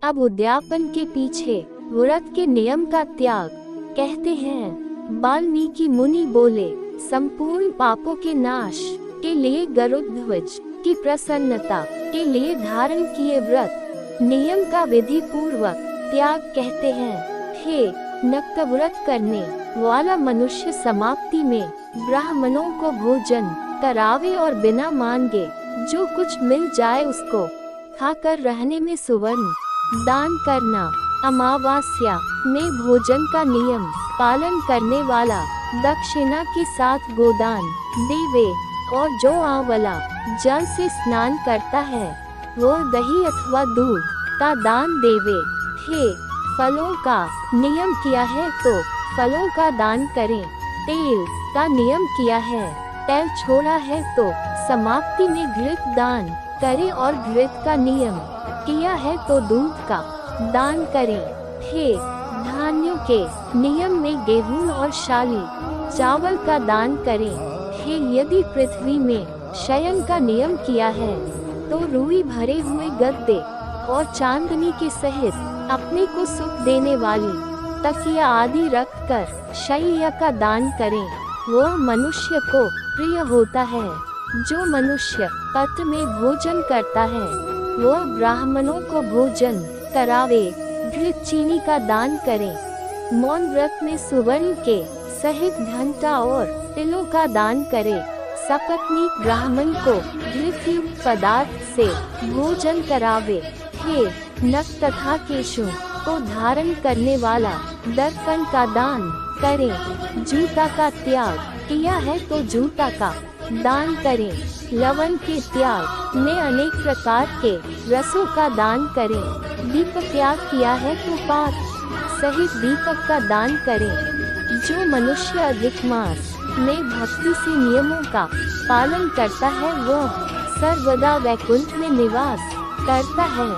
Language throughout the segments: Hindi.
अब उद्यापन के पीछे व्रत के नियम का त्याग। कहते हैं वाल्मीकि मुनि बोले, संपूर्ण पापों के नाश के लिए गरुड़ ध्वज की प्रसन्नता के लिए धारण किए व्रत नियम का विधि पूर्वक त्याग कहते हैं। हे नक्त व्रत करने वाला मनुष्य समाप्ति में ब्राह्मणों को भोजन करावे और बिना मांगे जो कुछ मिल जाए उसको खाकर रहने में सुवर्ण दान करना। अमावास्या में भोजन का नियम पालन करने वाला दक्षिणा के साथ गोदान देवे और जो आंवला जल से स्नान करता है वह दही अथवा दूध का दान देवे। हे फलों का नियम किया है तो फलों का दान करें। तेल का नियम किया है, तेल छोड़ा है तो समाप्ति में घृत दान करें और घृत का नियम किया है तो दूध का दान करें। हे धान्यों के नियम में गेहूं और शाली चावल का दान करें। हे यदि पृथ्वी में शयन का नियम किया है तो रुई भरे हुए गद्दे और चांदनी के सहित अपने को सुख देने वाली तकिया आदि रखकर शय्या का दान करें। वह मनुष्य को प्रिय होता है। जो मनुष्य पत्र में भोजन करता है वह ब्राह्मणों को भोजन करावे। घृत चीनी का दान करें। मौन व्रत में सुवर्ण के सहित घंटा और तिलों का दान करे। सपत्नी ब्राह्मण को घृत युक्त पदार्थ से भोजन करावे। हे नख तथा केशों को धारण करने वाला दर्पण का दान करें। जूता का त्याग किया है तो जूता का दान करें। लवण के त्याग में अनेक प्रकार के रसों का दान करें। दीपक त्याग किया है तो पात सहित दीपक का दान करें। जो मनुष्य अधिक मास में भक्ति से नियमों का पालन करता है वह सर्वदा वैकुंठ में निवास करता है।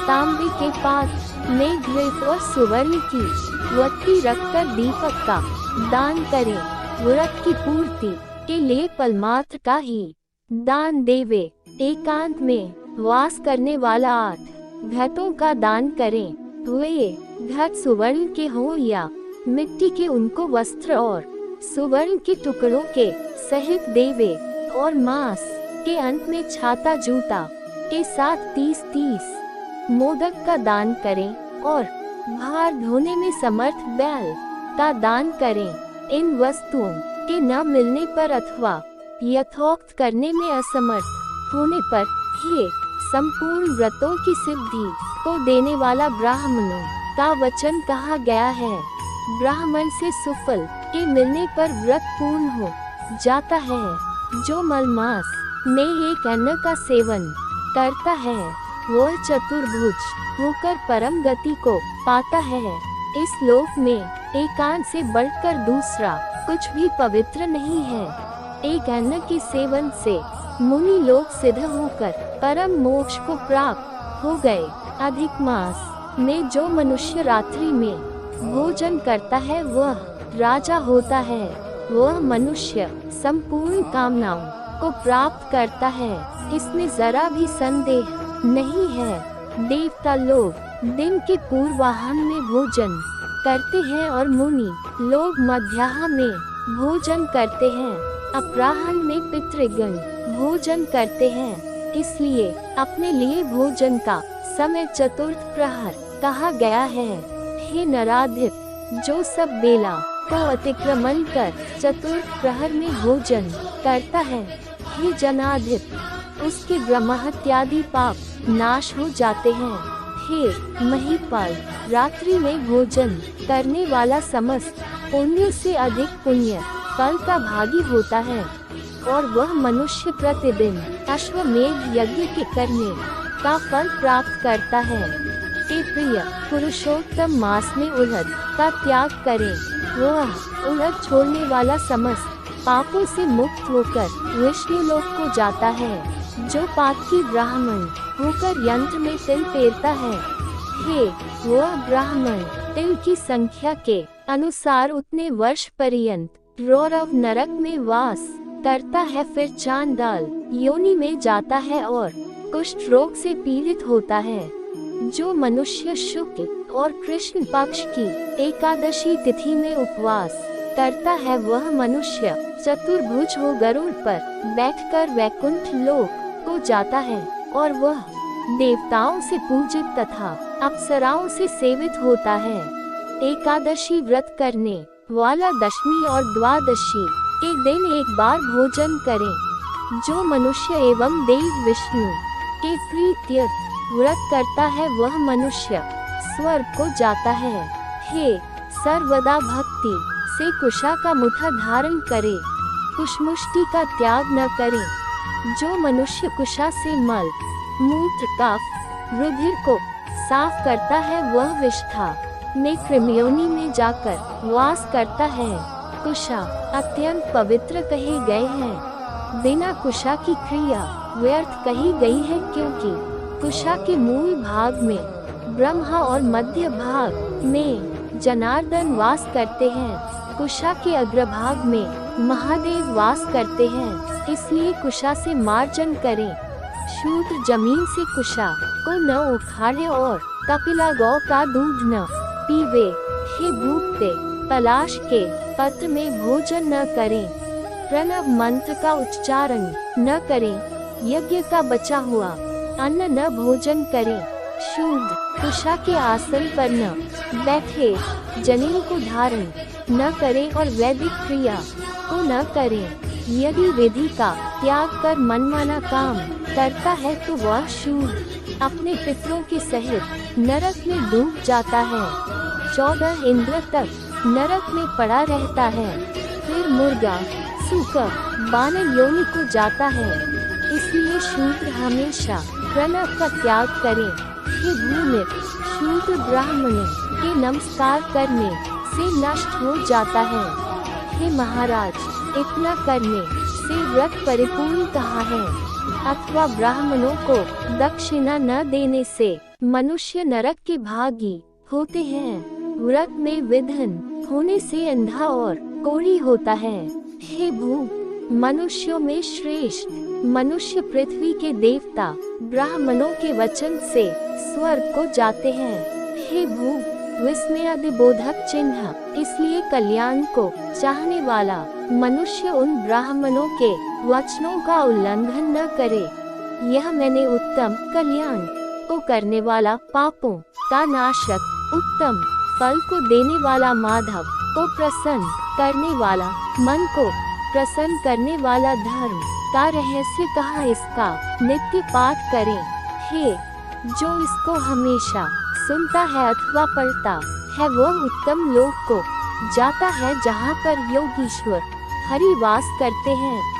तांबे के पात्र में घृत और सुवर्ण की वत्ती रखकर दीपक का दान करें। व्रत की पूर्ति के लिए पलमात्र का ही दान देवे। एकांत में वास करने वाला 8 घटों का दान करें। वे घट सुवर्ण के हों या मिट्टी के, उनको वस्त्र और सुवर्ण के टुकड़ों के सहित देवे और मास के अंत में छाता जूता के साथ 30 मोदक का दान करें और भार ढोने में समर्थ बैल का दान करें। इन वस्तुओं के न मिलने पर अथवा यथोक्त करने में असमर्थ होने पर ये संपूर्ण व्रतों की सिद्धि को देने वाला ब्राह्मणों का वचन कहा गया है। ब्राह्मण से सुफल के मिलने पर व्रत पूर्ण हो जाता है। जो मलमास में एक अन्न का सेवन करता है वह चतुर्भुज होकर परम गति को पाता है। इस लोक में एकांत से बढ़कर दूसरा कुछ भी पवित्र नहीं है। एक अन्न के सेवन से मुनि लोक सिद्ध होकर परम मोक्ष को प्राप्त हो गए। अधिक मास में जो मनुष्य रात्रि में भोजन करता है वह राजा होता है। वह मनुष्य संपूर्ण कामनाओं को प्राप्त करता है, इसमें जरा भी संदेह नहीं है। देवता लोग दिन के पूर्वाह्न में भोजन करते हैं और मुनि लोग मध्याह्न में भोजन करते हैं। अपराह्न में पितृगण भोजन करते हैं। इसलिए अपने लिए भोजन का समय चतुर्थ प्रहर कहा गया है। हे नराधिप, जो सब बेला को अतिक्रमण कर चतुर्थ प्रहर में भोजन करता है, हे जनाधिप, उसके ब्रह्महत्यादि पाप नाश हो जाते हैं। हे महीपाल, रात्रि में भोजन करने वाला समस्त पुण्य से अधिक पुण्य फल का भागी होता है और वह मनुष्य प्रतिदिन अश्वमेध यज्ञ के करने का फल प्राप्त करता है। हे प्रिय, पुरुषोत्तम मास में उड़द का त्याग करें। वह उड़द छोड़ने वाला समस्त पापों से मुक्त होकर विष्णु लोक को जाता है। जो पापी ब्राह्मण होकर यंत्र में तिल पेरता है, हे वह ब्राह्मण तिल की संख्या के अनुसार उतने वर्ष पर्यंत रौरव नरक में वास करता है, फिर चांडाल योनि में जाता है और कुष्ठ रोग से पीड़ित होता है। जो मनुष्य शुक्ल और कृष्ण पक्ष की एकादशी तिथि में उपवास करता है, वह मनुष्य चतुर्भुज हो गरुड़ पर बैठकर वैकुंठ लोक को जाता है और वह देवताओं से पूजित तथा अप्सराओं से सेवित होता है। एकादशी व्रत करने वाला दशमी और द्वादशी के दिन एक बार भोजन करें। जो मनुष्य एवं देव विष्णु के प्रीत्यर्थ व्रत करता है, वह मनुष्य स्वर्ग को जाता है। हे सर्वदा भक्ति से कुशा का मुठा धारण करे, कुशमुष्टि का त्याग न करे। जो मनुष्य कुशा से मल मूत्र कफ रुधिर को साफ करता है, वह विष्ठा में कृमियोनि में जाकर वास करता है। कुशा अत्यंत पवित्र कहे गए हैं। बिना कुशा की क्रिया व्यर्थ कही गई है, क्योंकि कुशा के मूल भाग में ब्रह्मा और मध्य भाग में जनार्दन वास करते हैं। कुशा के अग्रभाग में महादेव वास करते हैं, इसलिए कुशा से मार्जन करें। शूद्र जमीन से कुशा को न उखाड़े और कपिला गौ का दूध न पीवे। हे भूखते पलाश के पत्र में भोजन न करें। प्रणव मंत्र का उच्चारण न करें। यज्ञ का बचा हुआ अन्न न भोजन करें। शूद्र कुशा के आसन पर न बैठे। जनेऊ को धारण न करें और वैदिक क्रिया को न करें। यदि विधि का त्याग कर मनमाना काम करता है, तो वह शूद्र अपने पितरों के सहित नरक में डूब जाता है। 14 इंद्र तक नरक में पड़ा रहता है, फिर मुर्गा सूकर बानर योनि को जाता है। इसलिए शूद्र हमेशा प्रणव का त्याग करें। हे भूमि, शूद्र ब्राह्मणों के नमस्कार करने से नष्ट हो जाता है। हे महाराज, इतना करने से व्रत परिपूर्ण कहा है, अथवा ब्राह्मणों को दक्षिणा न देने से मनुष्य नरक के भागी होते हैं। व्रत में विघ्न होने से अंधा और कोढ़ी होता है। हे भू, मनुष्यों में श्रेष्ठ मनुष्य पृथ्वी के देवता ब्राह्मणों के वचन से स्वर्ग को जाते हैं। हे भू, विस्मयादि बोधक चिन्ह, इसलिए कल्याण को चाहने वाला मनुष्य उन ब्राह्मणों के वचनों का उल्लंघन न करे। यह मैंने उत्तम कल्याण को करने वाला, पापों का नाशक, उत्तम फल को देने वाला, माधव को प्रसन्न करने वाला, मन को प्रसन्न करने वाला धर्म का रहस्य कहा। इसका नित्य पाठ करें। हे जो इसको हमेशा सुनता है अथवा पढ़ता है, वह उत्तम लोक को जाता है, जहाँ पर योगीश्वर हरि वास करते हैं।